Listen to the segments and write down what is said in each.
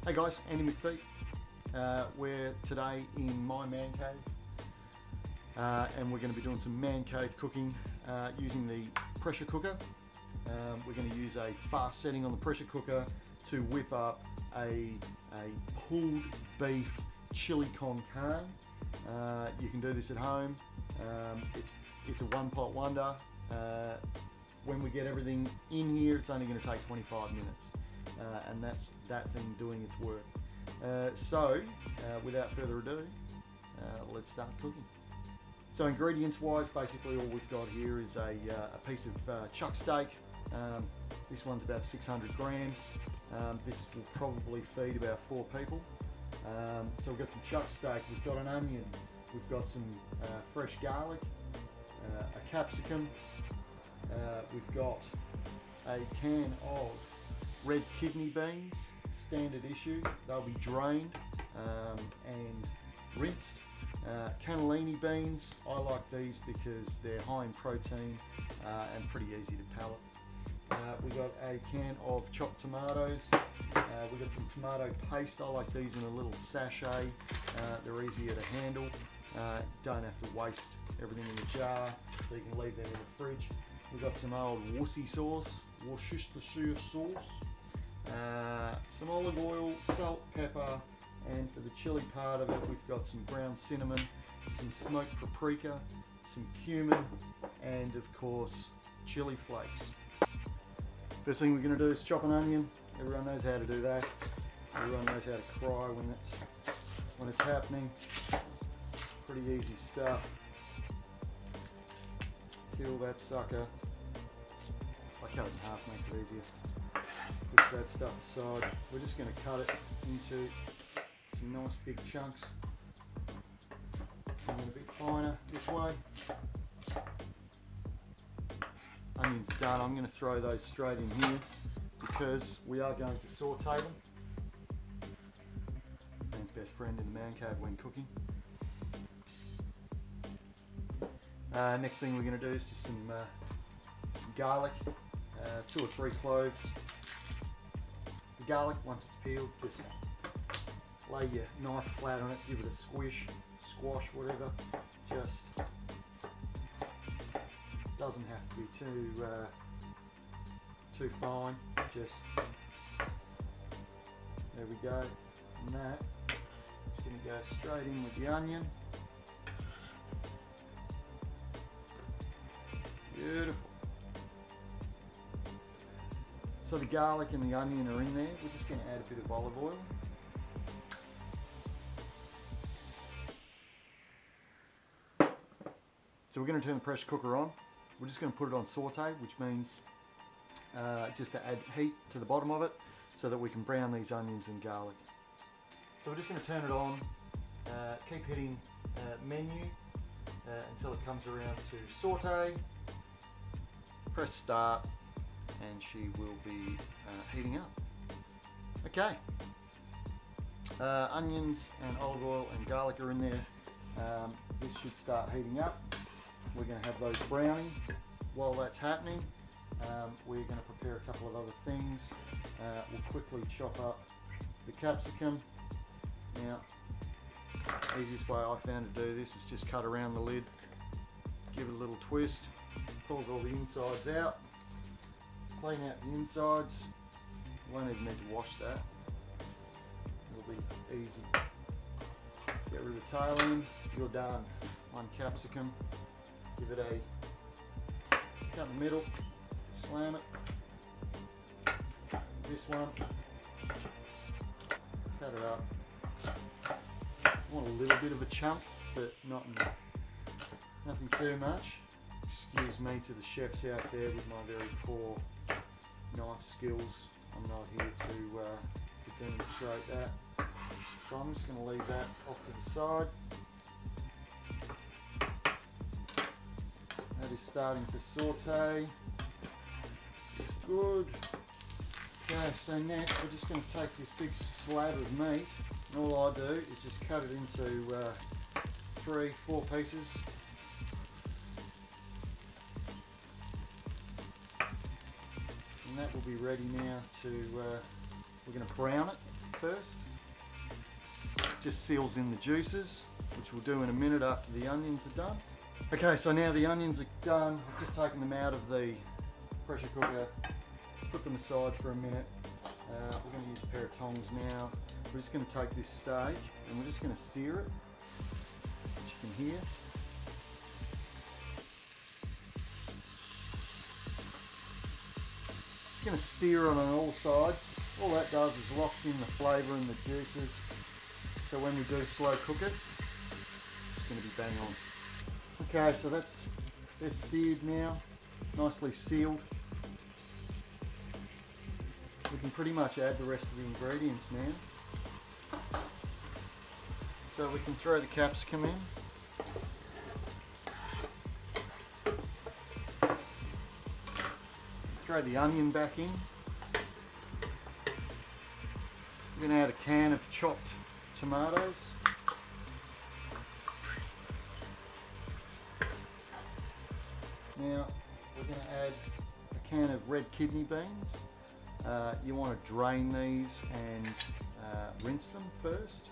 Hey guys, Andy MacFeate. We're today in my man cave and we're going to be doing some man cave cooking using the pressure cooker. We're going to use a fast setting on the pressure cooker to whip up a pulled beef chili con carne. You can do this at home. It's a one pot wonder. When we get everything in here, it's only going to take 25 minutes. And that's that thing doing its work. Without further ado, let's start cooking. So ingredients wise, basically all we've got here is a piece of chuck steak. This one's about 600 grams. This will probably feed about 4 people. So we've got some chuck steak, we've got an onion, we've got some fresh garlic, a capsicum, we've got a can of red kidney beans, standard issue. They'll be drained and rinsed. Cannellini beans, I like these because they're high in protein and pretty easy to pellet. We've got a can of chopped tomatoes. We've got some tomato paste. I like these in a little sachet. They're easier to handle. Don't have to waste everything in the jar, so you can leave them in the fridge. We've got some old Worcester sauce, Worcestershire sauce. Some olive oil, salt, pepper, and for the chili part of it we've got some ground cinnamon, some smoked paprika, some cumin, and of course chili flakes. First thing we're going to do is chop an onion. Everyone knows how to do that. Everyone knows how to cry when it's happening. Pretty easy stuff. Peel that sucker. If I cut it in half, makes it easier. Push that stuff aside. We're just going to cut it into some nice big chunks. And a bit finer this way. Onions done. I'm going to throw those straight in here because we are going to saute them. Man's best friend in the man cave when cooking. Next thing we're going to do is just some garlic, 2 or 3 cloves. The garlic, once it's peeled, just lay your knife flat on it, give it a squish, squash, whatever. Just doesn't have to be too fine. Just there we go. And that is going to go straight in with the onion. Beautiful. So the garlic and the onion are in there. We're just going to add a bit of olive oil. So we're going to turn the pressure cooker on. We're just going to put it on saute, which means just to add heat to the bottom of it so that we can brown these onions and garlic. So we're just going to turn it on, keep hitting menu until it comes around to saute. Press start and she will be heating up. Okay, onions and olive oil and garlic are in there. This should start heating up. We're going to have those browning. While that's happening, we're going to prepare a couple of other things. We'll quickly chop up the capsicum. Now, the easiest way I found to do this is just cut around the lid, give it a little twist, pulls all the insides out, clean out the insides. You won't even need to wash that. It'll be easy. Get rid of the tail end, you're done. One capsicum, give it a cut in the middle, slam it. This one, cut it up. I want a little bit of a chunk, but nothing too much. Excuse me to the chefs out there with my very poor knife skills. I'm not here to demonstrate that. So I'm just going to leave that off to the side. That is starting to saute. It's good. Okay, so next we're just going to take this big slab of meat, and all I do is just cut it into 3-4 pieces. And that will be ready now to, we're going to brown it first. just seals in the juices, which we'll do in a minute after the onions are done. Okay, so now the onions are done. I've just taken them out of the pressure cooker, put them aside for a minute. We're going to use a pair of tongs now. We're just going to take this stage and we're just going to sear it, as you can hear. Just going to stir it on all sides. All that does is locks in the flavour and the juices, so when we do slow cook it, it's going to be bang on. Okay, so they're seared now, nicely sealed. We can pretty much add the rest of the ingredients now. So we can throw the capsicum in. Throw the onion back in. We're going to add a can of chopped tomatoes. Now we're going to add a can of red kidney beans. You want to drain these and rinse them first.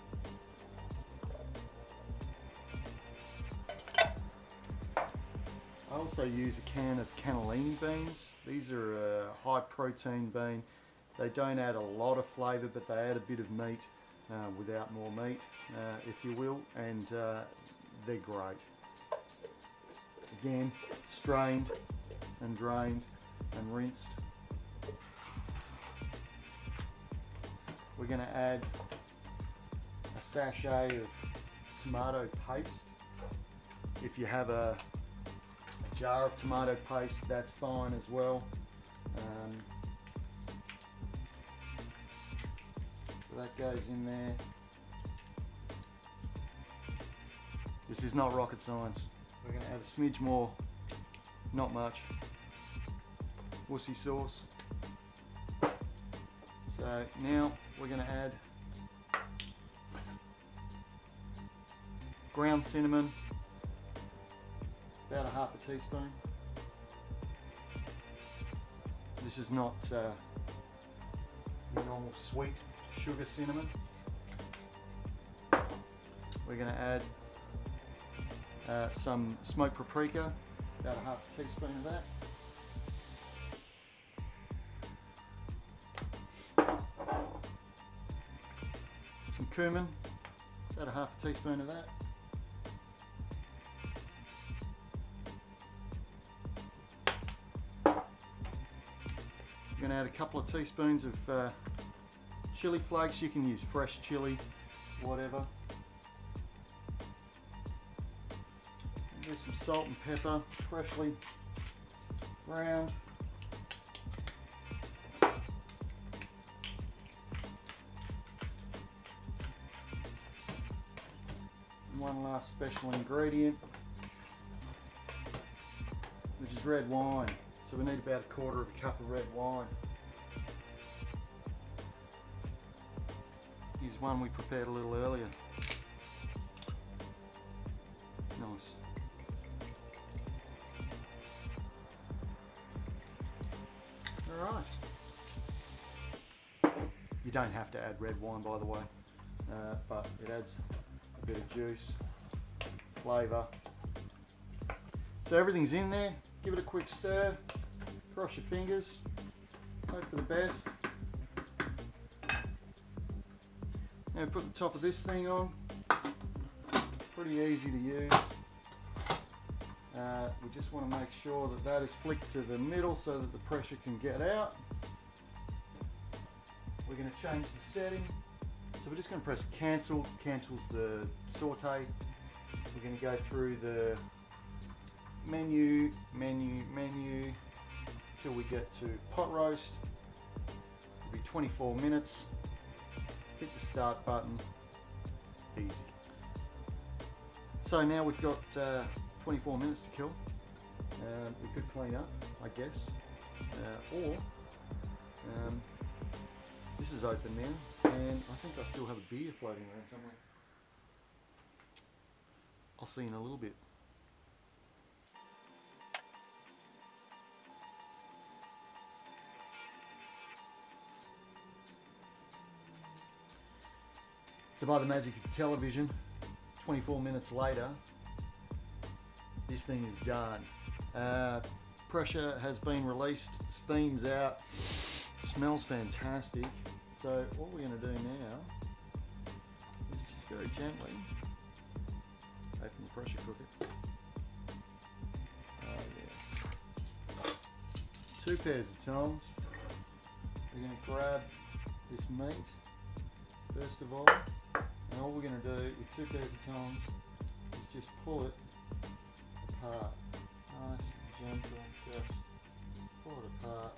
I also use a can of cannellini beans. These are a high protein bean. They don't add a lot of flavour, but they add a bit of meat without more meat, if you will, and they're great. Again, strained and drained and rinsed. We're going to add a sachet of tomato paste. If you have a jar of tomato paste, that's fine as well. So that goes in there. This is not rocket science. We're going to add a smidge more, not much, wussy sauce. So now we're going to add ground cinnamon, about a half a teaspoon. This is not the normal sweet sugar cinnamon. We're going to add some smoked paprika, about a half a teaspoon of that. Some cumin, about a half a teaspoon of that. I'm going to add a couple of teaspoons of chili flakes. You can use fresh chili, whatever. And do some salt and pepper, freshly ground. And one last special ingredient, which is red wine. So we need about a quarter of a cup of red wine. Here's one we prepared a little earlier. Nice. Alright. You don't have to add red wine, by the way, but it adds a bit of juice, flavour. So everything's in there. Give it a quick stir. Cross your fingers. Hope for the best. Now put the top of this thing on. Pretty easy to use. We just want to make sure that that is flicked to the middle so that the pressure can get out. We're going to change the setting. So we're just going to press cancel. Cancels the saute. We're going to go through the menu till we get to pot roast. It'll be 24 minutes. Hit the start button. Easy. So now we've got 24 minutes to kill. We could clean up, I guess, or this is open now, and I think I still have a beer floating around somewhere. I'll see you in a little bit. So by the magic of television, 24 minutes later, this thing is done. Pressure has been released, steam's out, smells fantastic. So what we're going to do now is just very gently open the pressure cooker. Oh yeah. 2 pairs of tongs. We're going to grab this meat first of all, and all we're going to do with 2 pairs of tongs is just pull it apart. Nice and gentle, just pull it apart.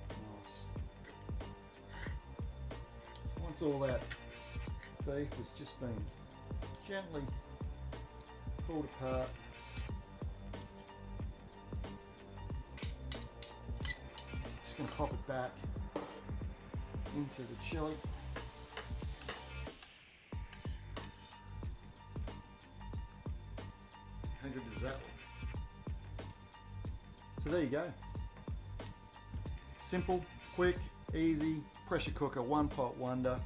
Nice. So once all that beef has just been gently pulled apart, just going to pop it back into the chili. How good does that look? So there you go. Simple, quick, easy, pressure cooker, one pot wonder.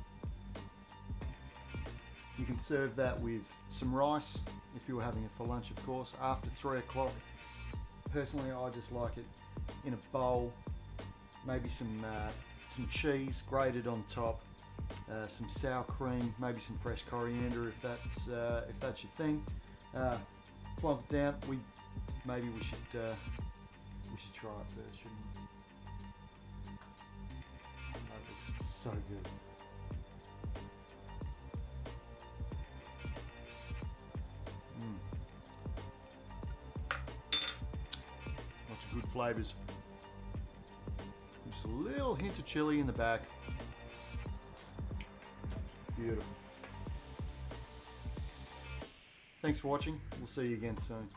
You can serve that with some rice, if you were having it for lunch of course, after 3 o'clock. Personally, I just like it in a bowl, maybe some cheese grated on top, some sour cream, maybe some fresh coriander if that's your thing. Plonk it down. Maybe we should try it first, shouldn't we? That looks so good. Lots of good flavours. Just a little hint of chili in the back. Beautiful. Thanks for watching. We'll see you again soon.